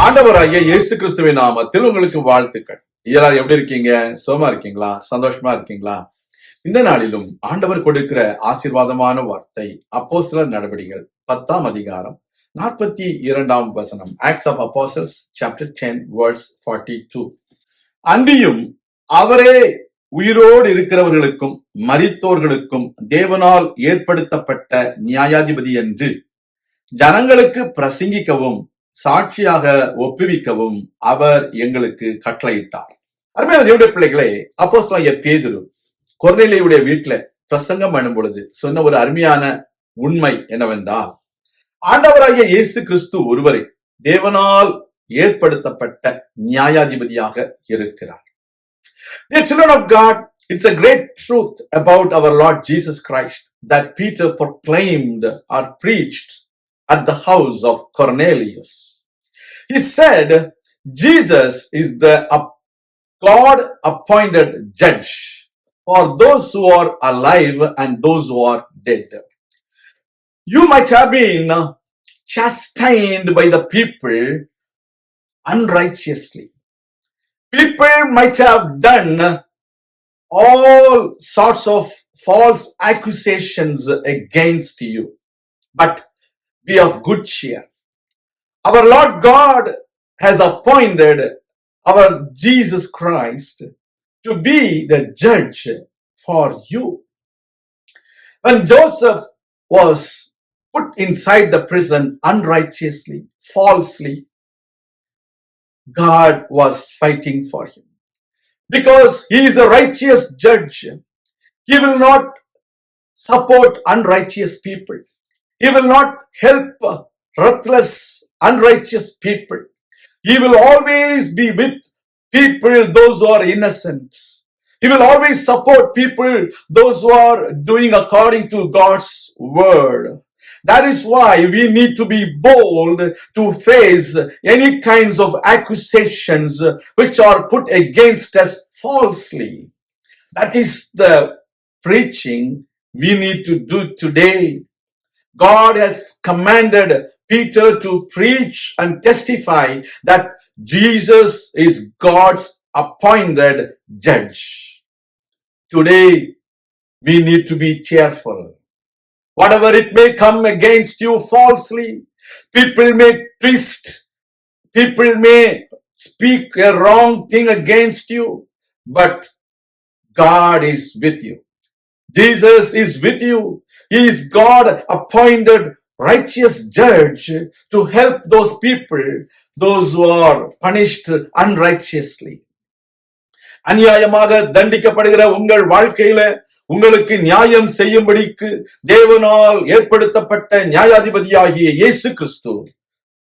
ஆண்டவராகிய இயேசு கிறிஸ்துவின் நாமத்தில் உங்களுக்கு வாழ்த்துக்கள். எல்லாரும் எப்படி இருக்கீங்க? சுகமா இருக்கீங்களா? சந்தோஷமா இருக்கீங்களா? இந்த நாளிலும் ஆண்டவர் கொடுக்கிற ஆசீர்வாதமான வார்த்தை அப்போஸ்தலர் நடபடிகள் 10ஆம் அதிகாரம் 42ஆம் வசனம். Acts of Apostles chapter 10 verse 42. அன்றியும் அவரே உயிரோடு இருக்கிறவர்களுக்கும் மரித்தோர்களுக்கும் தேவனால் ஏற்படுத்தப்பட்ட நியாயாதிபதி என்று ஜனங்களுக்கு பிரசங்கிக்கவும் சாட்சியாக ஒப்புவிக்கவும் அவர் எங்களுக்கு கட்டளையிட்டார். அருமையான தேவனுடைய பிள்ளைகளே, அப்போஸ்தலனாகிய பேதுரு கொர்நேலியுடைய வீட்டுல பிரசங்கம் பண்ணும் பொழுது சொன்ன ஒரு அருமையான உண்மை என்னவென்றால், ஆண்டவராகிய இயேசு கிறிஸ்து ஒருவரே தேவனால் ஏற்படுத்தப்பட்ட நியாயாதிபதியாக இருக்கிறார். Dear children of God, it's a great truth about our Lord Jesus Christ that Peter proclaimed or preached at the house of Cornelius. He said, Jesus is the God-appointed judge for those who are alive and those who are dead. You might have been chastened by the people unrighteously. People might have done all sorts of false accusations against you, but be of good cheer. Our Lord God has appointed our Jesus Christ to be the judge for you. When Joseph was put inside the prison unrighteously, falsely, God was fighting for him. Because he is a righteous judge, he will not support unrighteous people. He will not help ruthless, unrighteous people. He will always be with people, those who are innocent. He will always support people, those who are doing according to God's word. That is why we need to be bold to face any kinds of accusations which are put against us falsely. That is the preaching we need to do today. God has commanded Peter to preach and testify that Jesus is God's appointed judge. Today, we need to be cheerful. Whatever it may come against you falsely, people may twist, people may speak a wrong thing against you, but God is with you. Jesus is with you. He is God appointed righteous judge to help those people, those who are punished unrighteously. அநியாயமாக தண்டிக்கப்படுகிற உங்கள் வாழ்க்கையில உங்களுக்கு நியாயம் செய்யும்படிக்கு தேவனால் ஏற்படுத்தப்பட்ட நியாயாதிபதியாகிய இயேசு கிறிஸ்து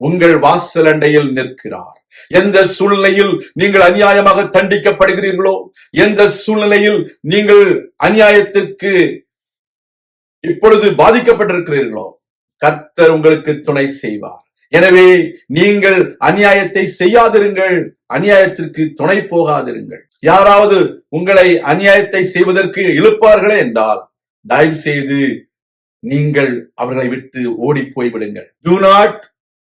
உங்கள் வாசலண்டையில் நிற்கிறார். எந்த சூழ்நிலையில் நீங்கள் அநியாயமாக தண்டிக்கப்படுகிறீர்களோ, எந்த சூழ்நிலையில் நீங்கள் அநியாயத்திற்கு இப்பொழுது பாதிக்கப்பட்டிருக்கிறீர்களோ, கர்த்தர் உங்களுக்கு துணை செய்வார். எனவே நீங்கள் அநியாயத்தை செய்யாதிருங்கள், அநியாயத்திற்கு துணை போகாதிருங்கள். யாராவது உங்களை அநியாயத்தை செய்வதற்கு இழுப்பார்களே என்றால் தயவு செய்து நீங்கள் அவர்களை விட்டு ஓடி போய்விடுங்கள். Do not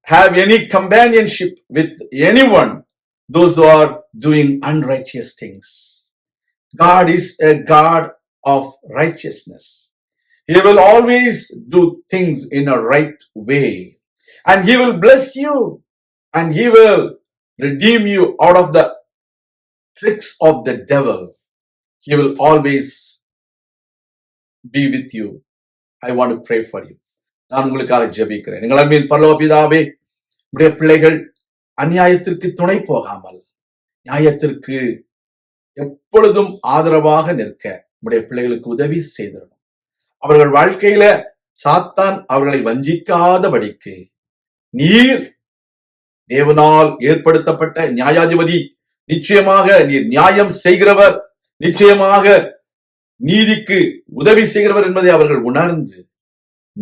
have any companionship with anyone, those who are doing unrighteous things. God is a God of righteousness. He will always do things in a right way, and he will bless you, and he will redeem you out of the tricks of the devil. He will always be with you. I want to pray for you. நான் உங்களுக்காக ஜெபிக்கிறேன். எங்கள் அன்பின் பரலோக பிதாவே, உடைய பிள்ளைகள் அநியாயத்திற்கு துணை போகாமல் நியாயத்திற்கு எப்பொழுதும் ஆதரவாக நிற்க உடைய பிள்ளைகளுக்கு உதவி செய்திடணும். அவர்கள் வாழ்க்கையில சாத்தான் அவர்களை வஞ்சிக்காதபடிக்கு நீர் தேவனால் ஏற்படுத்தப்பட்ட நியாயாதிபதி, நிச்சயமாக நீர் நியாயம் செய்கிறவர், நிச்சயமாக நீதிக்கு உதவி செய்கிறவர் என்பதை அவர்கள் உணர்ந்து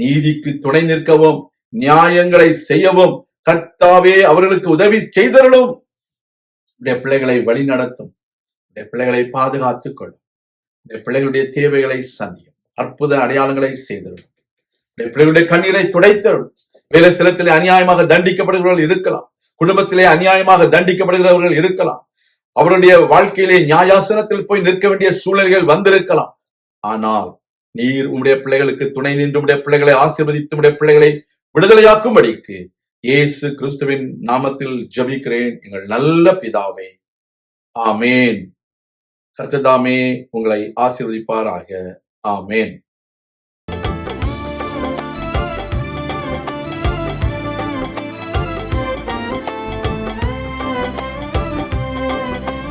நீதிக்கு துணை நிற்கவும் நியாயங்களை செய்யவும் கர்த்தாவே அவர்களுக்கு உதவி செய்தருளும். உடைய பிள்ளைகளை வழி நடத்தும், உடைய பிள்ளைகளை பாதுகாத்துக் கொள்ளும், உடைய பிள்ளைகளுடைய தேவைகளை சந்தியும், அற்புத அடையாளங்களை செய்தருளும், உடைய பிள்ளைகளுடைய கண்ணீரை துடைத்தருளும். வேலை ஸ்தலத்தில் அநியாயமாக தண்டிக்கப்படுகிறவர்கள் இருக்கலாம், குடும்பத்திலே அநியாயமாக தண்டிக்கப்படுகிறவர்கள் இருக்கலாம். அவருடைய வாழ்க்கையிலே நியாயாசனத்தில் போய் நிற்க வேண்டிய சூழ்நிலைகள் வந்திருக்கலாம். ஆனால் நீர் உம்முடைய பிள்ளைகளுக்கு துணை நின்று உம்முடைய பிள்ளைகளை ஆசீர்வதித்து உம்முடைய பிள்ளைகளை விடுதலையாக்கும்படிக்கு இயேசு கிறிஸ்துவின் நாமத்தில் ஜெபிக்கிறேன் எங்கள் நல்ல பிதாவே. ஆமேன். கர்த்தர் தாமே உங்களை ஆசீர்வதிப்பாராக. ஆமேன்.